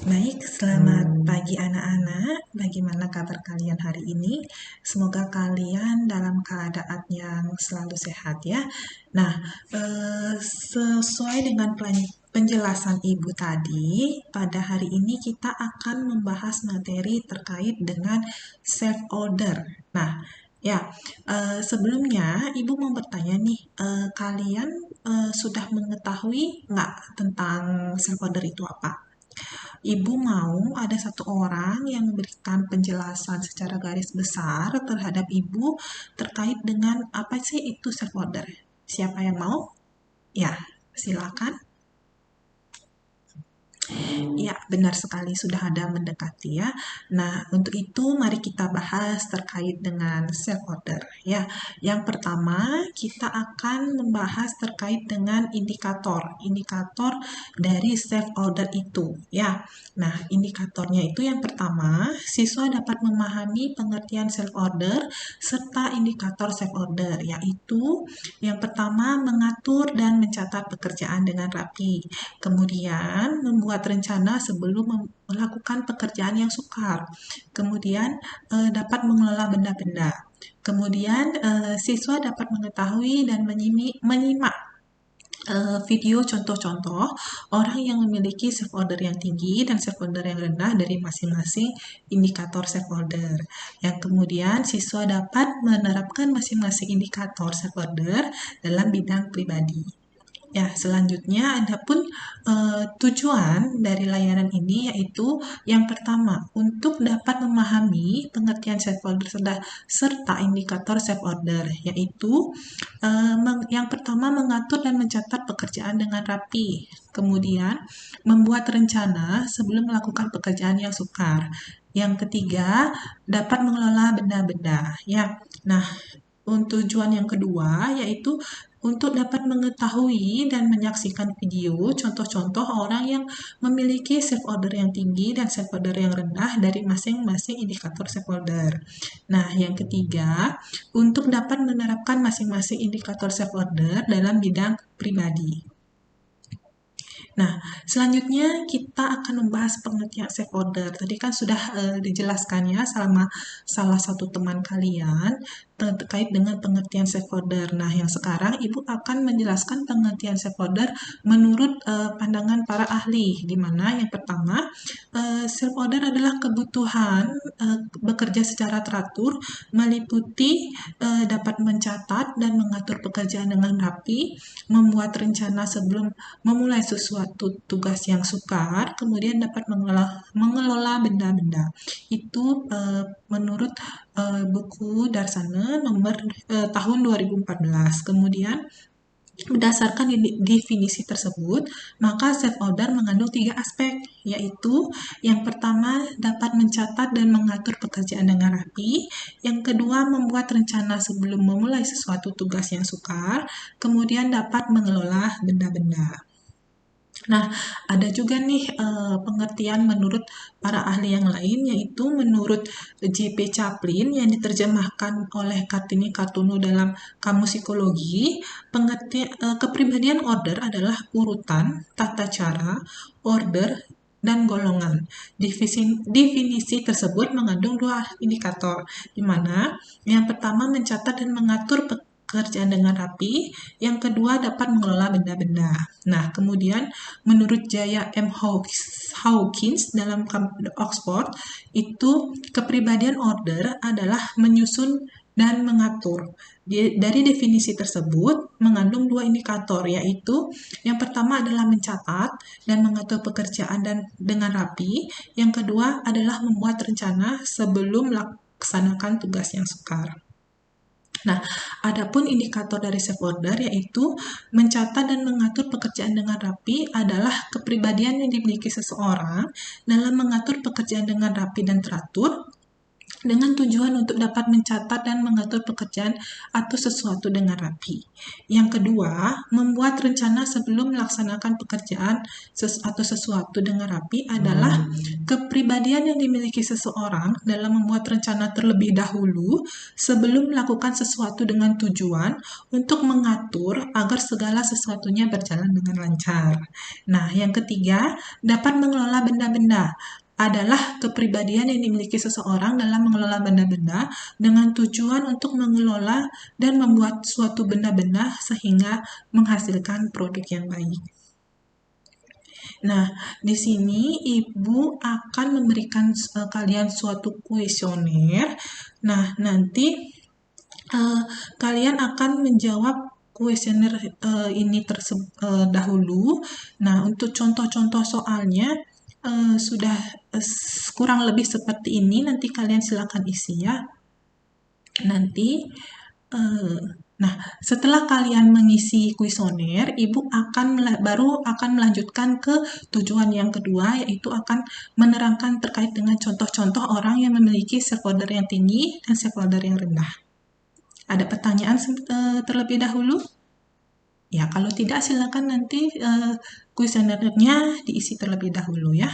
Baik, selamat pagi anak-anak. Bagaimana kabar kalian hari ini? Semoga kalian dalam keadaan yang selalu sehat ya. Nah, sesuai dengan penjelasan Ibu tadi, pada hari ini kita akan membahas materi terkait dengan self order. Nah, ya, sebelumnya Ibu mau bertanya nih, kalian sudah mengetahui nggak tentang self order itu apa? Ibu mau ada satu orang yang memberikan penjelasan secara garis besar terhadap Ibu terkait dengan apa sih itu self order. Siapa yang mau? Ya, silakan. Ya, benar sekali sudah ada mendekati ya. Nah, untuk itu mari kita bahas terkait dengan self order ya. Yang pertama, kita akan membahas terkait dengan indikator dari self order itu ya. Nah, indikatornya itu yang pertama, siswa dapat memahami pengertian self order serta indikator self order, yaitu yang pertama mengatur dan mencatat pekerjaan dengan rapi. Kemudian membuat rencana sebelum melakukan pekerjaan yang sukar. Kemudian dapat mengelola benda-benda. Kemudian siswa dapat mengetahui dan menyimak video contoh-contoh orang yang memiliki self order yang tinggi dan self order yang rendah dari masing-masing indikator self order. Yang kemudian siswa dapat menerapkan masing-masing indikator self order dalam bidang pribadi. Ya, selanjutnya adapun tujuan dari layanan ini yaitu yang pertama untuk dapat memahami pengertian self order serta indikator self order, yaitu yang pertama mengatur dan mencatat pekerjaan dengan rapi, kemudian membuat rencana sebelum melakukan pekerjaan yang sukar. Yang ketiga dapat mengelola benda-benda ya. Nah, tujuan yang kedua yaitu untuk dapat mengetahui dan menyaksikan video contoh-contoh orang yang memiliki self order yang tinggi dan self order yang rendah dari masing-masing indikator self order. Nah, yang ketiga, untuk dapat menerapkan masing-masing indikator self order dalam bidang pribadi. Nah, selanjutnya kita akan membahas pengertian self order. Tadi kan sudah dijelaskan ya sama salah satu teman kalian terkait dengan pengertian self order. Nah, yang sekarang Ibu akan menjelaskan pengertian self order menurut pandangan para ahli, di mana yang pertama, self order adalah kebutuhan bekerja secara teratur, meliputi dapat mencatat dan mengatur pekerjaan dengan rapi, membuat rencana sebelum memulai sesuatu tugas yang sukar, kemudian dapat mengelola benda-benda. Itu menurut buku Darsana nomor tahun 2014. Kemudian berdasarkan definisi tersebut, maka self order mengandung 3 aspek, yaitu yang pertama dapat mencatat dan mengatur pekerjaan dengan rapi, yang kedua membuat rencana sebelum memulai sesuatu tugas yang sukar, kemudian dapat mengelola benda-benda. Nah, ada juga nih pengertian menurut para ahli yang lain, yaitu menurut J.P. Chaplin yang diterjemahkan oleh Kartini Kartono dalam Kamus Psikologi, kepribadian order adalah urutan, tata cara, order, dan golongan. Definisi tersebut mengandung 2 indikator, di mana yang pertama mencatat dan mengatur pekerjaan dengan rapi, yang kedua dapat mengelola benda-benda. Nah, kemudian menurut Jaya M. Hawkins dalam Oxford, itu kepribadian order adalah menyusun dan mengatur. Dari definisi tersebut mengandung 2 indikator, yaitu yang pertama adalah mencatat dan mengatur pekerjaan dengan rapi, yang kedua adalah membuat rencana sebelum melaksanakan tugas yang sukar. Nah, adapun indikator dari self order yaitu mencatat dan mengatur pekerjaan dengan rapi adalah kepribadian yang dimiliki seseorang dalam mengatur pekerjaan dengan rapi dan teratur dengan tujuan untuk dapat mencatat dan mengatur pekerjaan atau sesuatu dengan rapi. Yang kedua, membuat rencana sebelum melaksanakan pekerjaan atau sesuatu dengan rapi adalah kepribadian yang dimiliki seseorang dalam membuat rencana terlebih dahulu sebelum melakukan sesuatu dengan tujuan untuk mengatur agar segala sesuatunya berjalan dengan lancar. Nah, yang ketiga, dapat mengelola benda-benda adalah kepribadian yang dimiliki seseorang dalam mengelola benda-benda dengan tujuan untuk mengelola dan membuat suatu benda-benda sehingga menghasilkan produk yang baik. Nah, di sini Ibu akan memberikan kalian suatu kuesioner. Nah, nanti kalian akan menjawab kuesioner ini dahulu. Nah, untuk contoh-contoh soalnya sudah kurang lebih seperti ini. Nanti kalian silakan isi ya. Nanti nah, setelah kalian mengisi kuesioner, Ibu baru akan melanjutkan ke tujuan yang kedua, yaitu akan menerangkan terkait dengan contoh-contoh orang yang memiliki stakeholder yang tinggi dan stakeholder yang rendah. Ada pertanyaan terlebih dahulu? Ya, kalau tidak silakan nanti kuesionernya diisi terlebih dahulu ya.